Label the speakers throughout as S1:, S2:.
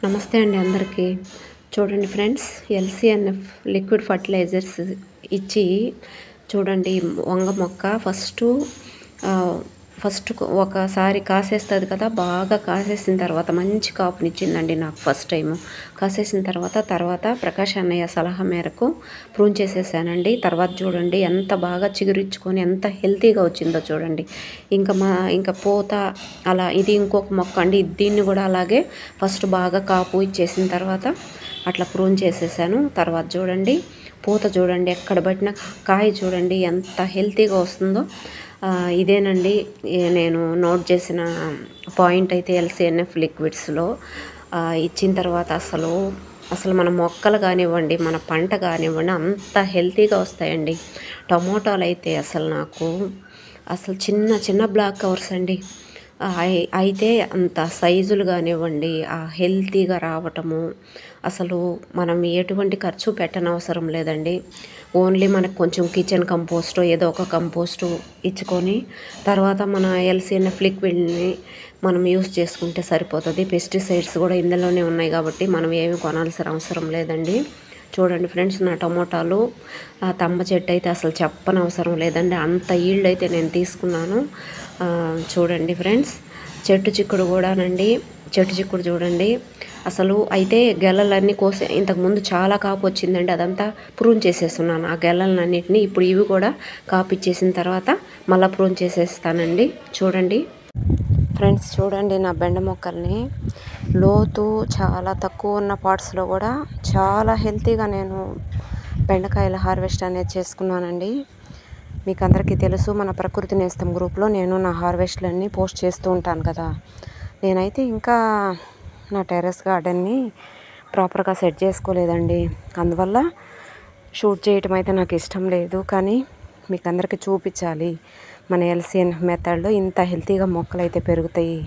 S1: నమస్తే అండి అందరికీ. చూడండి ఫ్రెండ్స్, ఎల్‌సీఎన్‌ఎఫ్ లిక్విడ్ ఫర్టిలైజర్స్ ఇచ్చి చూడండి వంగ మొక్క ఫస్ట్ ఒకసారి కాసేస్తుంది కదా, బాగా కాసేసిన తర్వాత మంచి కాపునిచ్చిందండి నాకు ఫస్ట్ టైము. కాసేసిన తర్వాత ప్రకాష్ అన్నయ్య సలహా మేరకు ప్రూన్ చేసేసానండి. తర్వాత చూడండి ఎంత బాగా చిగురిచ్చుకొని ఎంత హెల్తీగా వచ్చిందో చూడండి. ఇంకా పూత అలా ఇది ఇంకొక మొక్క అండి. దీన్ని కూడా అలాగే ఫస్ట్ బాగా కాపు ఇచ్చేసిన తర్వాత అట్లా ప్రూన్ చేసేసాను. తర్వాత చూడండి పూత చూడండి, ఎక్కడ పట్టిన కాయ చూడండి ఎంత హెల్తీగా వస్తుందో. ఇదేనండి నేను నోట్ చేసిన పాయింట్ అయితే ఎల్‌సీఎన్‌ఎఫ్ లిక్విడ్స్లో ఇచ్చిన తర్వాత అసలు మన మొక్కలు కానివ్వండి, మన పంట కానివ్వండి అంత హెల్తీగా వస్తాయండి. టమోటాలు అయితే అసలు చిన్న చిన్న బ్లాక్ కవర్స్ అండి. అయితే అంత సైజులు కానివ్వండి, హెల్తీగా రావటము, అసలు మనం ఎటువంటి ఖర్చు పెట్టనవసరం లేదండి. ఓన్లీ మనకు కొంచెం కిచెన్ కంపోస్టు ఏదో ఒక కంపోస్టు ఇచ్చుకొని తర్వాత మన ఎల్‌సీఎన్‌ఎఫ్ లిక్విడ్ని మనం యూస్ చేసుకుంటే సరిపోతుంది. పెస్టిసైడ్స్ కూడా ఇందులోనే ఉన్నాయి కాబట్టి మనం ఏమి కొనాల్సిన అవసరం లేదండి. చూడండి ఫ్రెండ్స్, నా టమోటాలు తంబ చెట్టు అయితే అసలు చెప్పనవసరం లేదండి. అంత ఈల్డ్ అయితే నేను తీసుకున్నాను. చూడండి ఫ్రెండ్స్, చెట్టు చిక్కుడు చూడండి. అసలు అయితే గెలలన్నీ ఇంతకుముందు చాలా కాపు వచ్చిందండి. అదంతా ప్రూన్ చేసేస్తున్నాను ఆ గెలలన్నింటినీ. ఇప్పుడు ఇవి కూడా కాపు ఇచ్చేసిన తర్వాత మళ్ళీ ప్రూన్ చేసేస్తానండి. చూడండి ఫ్రెండ్స్, చూడండి నా బెండ మొక్కల్ని లోతు చాలా తక్కువ ఉన్న పార్ట్స్లో కూడా చాలా హెల్తీగా నేను బెండకాయల హార్వెస్ట్ అనేది చేసుకున్నానండి. మీకు అందరికీ తెలుసు, మన ప్రకృతి నేస్తం గ్రూప్లో నేను నా హార్వెస్ట్లన్నీ పోస్ట్ చేస్తూ ఉంటాను కదా. నేనైతే ఇంకా నా టెర్రస్ గార్డెన్ని ప్రాపర్గా సెట్ చేసుకోలేదండి. అందువల్ల షూట్ చేయటం అయితే నాకు ఇష్టం లేదు. కానీ మీకు అందరికీ చూపించాలి మన ఎల్‌సీఎన్‌ఎఫ్ మెథడ్లో ఇంత హెల్తీగా మొక్కలు అయితే పెరుగుతాయి.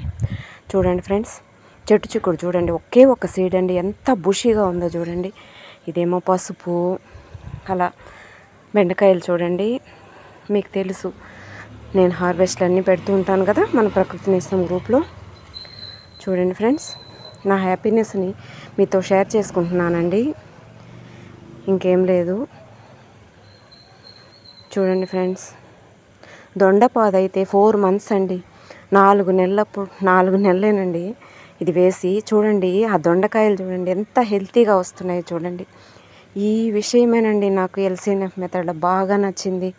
S1: చూడండి ఫ్రెండ్స్, చెట్టు చిక్కుడు చూడండి, ఒకే ఒక సీడ్ అండి, ఎంత బుషీగా ఉందో చూడండి. ఇదేమో పసుపు. అలా బెండకాయలు చూడండి, మీకు తెలుసు నేను హార్వెస్ట్లు అన్నీ పెడుతూ ఉంటాను కదా మన ప్రకృతి నేస్తం గ్రూప్లో. చూడండి ఫ్రెండ్స్, నా హ్యాపీనెస్ని మీతో షేర్ చేసుకుంటున్నానండి, ఇంకేం లేదు. చూడండి ఫ్రెండ్స్, దొండపాదైతే 4 months అండి, 4 నెలలేనండి ఇది వేసి. చూడండి ఆ దొండకాయలు చూడండి ఎంత హెల్తీగా వస్తున్నాయో చూడండి. ఈ విషయమేనండి నాకు ఎల్‌సీఎన్‌ఎఫ్ మెథడ్లో బాగా నచ్చింది.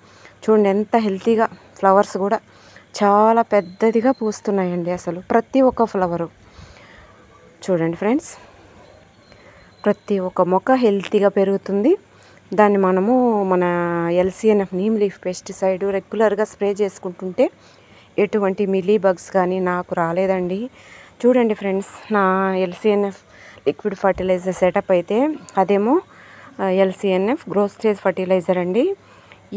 S1: చూడండి ఎంత హెల్తీగా, ఫ్లవర్స్ కూడా చాలా పెద్దదిగా పూస్తున్నాయండి. అసలు ప్రతి ఒక్క ఫ్లవరు చూడండి ఫ్రెండ్స్, ప్రతి ఒక్క మొక్క హెల్తీగా పెరుగుతుంది. దాన్ని మనము మన ఎల్‌సీఎన్‌ఎఫ్ నీమ్ లీఫ్ పెస్టిసైడ్ రెగ్యులర్గా స్ప్రే చేసుకుంటుంటే ఎటువంటి మిలీ బగ్స్ కానీ నాకు రాలేదండి. చూడండి ఫ్రెండ్స్, నా ఎల్‌సీఎన్‌ఎఫ్ లిక్విడ్ ఫర్టిలైజర్ సెటప్ అయితే అదేమో ఎల్‌సీఎన్‌ఎఫ్ గ్రోత్ స్టేజ్ ఫర్టిలైజర్ అండి.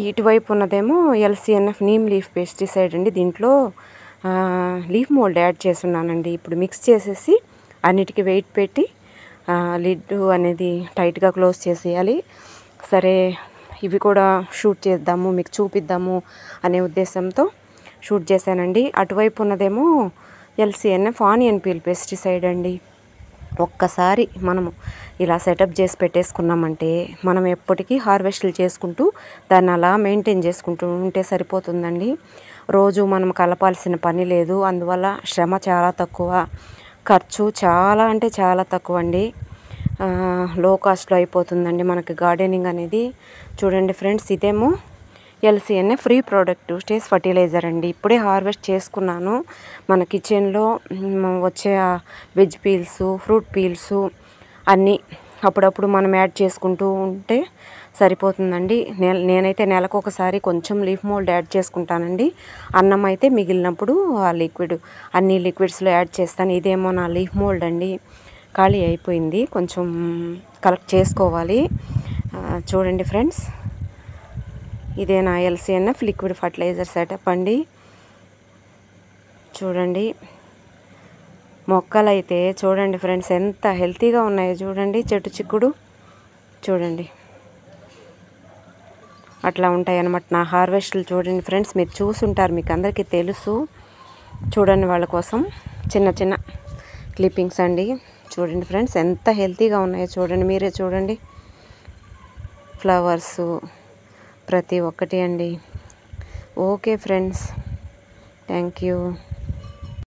S1: ఇటువైపు ఉన్నదేమో ఎల్‌సీఎన్‌ఎఫ్ నీమ్ లీఫ్ పెస్టిసైడ్ అండి. దీంట్లో లీఫ్ మోల్డ్ యాడ్ చేస్తున్నానండి. ఇప్పుడు మిక్స్ చేసేసి అన్నిటికీ వెయిట్ పెట్టి లిడ్ అనేది టైట్గా క్లోజ్ చేసేయాలి. సరే, ఇవి కూడా షూట్ చేద్దాము, మీకు చూపిద్దాము అనే ఉద్దేశంతో షూట్ చేశానండి. అటువైపు ఉన్నదేమో ఎల్‌సీఎన్‌ఎఫ్ ఆనియన్ పీల్ పెస్టిసైడ్ అండి. ఒక్కసారి మనము ఇలా సెటప్ చేసి పెట్టేసుకున్నామంటే మనం ఎప్పటికీ హార్వెస్ట్లు చేసుకుంటూ దాన్ని అలా మెయింటైన్ చేసుకుంటూ ఉంటే సరిపోతుందండి. రోజు మనం కలపాల్సిన పని లేదు. అందువల్ల శ్రమ చాలా తక్కువ, ఖర్చు చాలా అంటే చాలా తక్కువ అండి. లో కాస్ట్లో అయిపోతుందండి మనకి గార్డెనింగ్ అనేది. చూడండి ఫ్రెండ్స్, ఇదేమో ఎల్‌సీఎన్‌ఎఫ్ ఫ్రీ ప్రోడక్ట్ స్టేజ్ ఫర్టిలైజర్ అండి. ఇప్పుడే హార్వెస్ట్ చేసుకున్నాను. మన కిచెన్లో వచ్చే వెజ్ పీల్స్, ఫ్రూట్ పీల్స్ అన్నీ అప్పుడప్పుడు మనం యాడ్ చేసుకుంటూ ఉంటే సరిపోతుందండి. నేనైతే నెలకొకసారి కొంచెం లీఫ్ మోల్డ్ యాడ్ చేసుకుంటానండి. అన్నం అయితే మిగిలినప్పుడు ఆ లిక్విడ్ అన్ని లిక్విడ్స్లో యాడ్ చేస్తాను. ఇదేమో నా లీఫ్ మోల్డ్ అండి, ఖాళీ అయిపోయింది, కొంచెం కలెక్ట్ చేసుకోవాలి. చూడండి ఫ్రెండ్స్, ఇదే నా ఎల్‌సీఎన్‌ఎఫ్ లిక్విడ్ ఫర్టిలైజర్ సెటప్ అండి. చూడండి మొక్కలైతే చూడండి ఫ్రెండ్స్ ఎంత హెల్తీగా ఉన్నాయో చూడండి. చెట్టు చిక్కుడు చూడండి అట్లా ఉంటాయి అన్నమాట నా హార్వెస్ట్లు. చూడండి ఫ్రెండ్స్, మీరు చూసుంటారు, మీకు అందరికీ తెలుసు. చూడండి వాళ్ళ కోసం చిన్న చిన్న క్లిప్పింగ్స్ అండి. చూడండి ఫ్రెండ్స్ ఎంత హెల్తీగా ఉన్నాయో చూడండి, మీరే చూడండి. ఫ్లవర్సు ప్రతి ఒక్కటి అండి. Okay friends, thank you.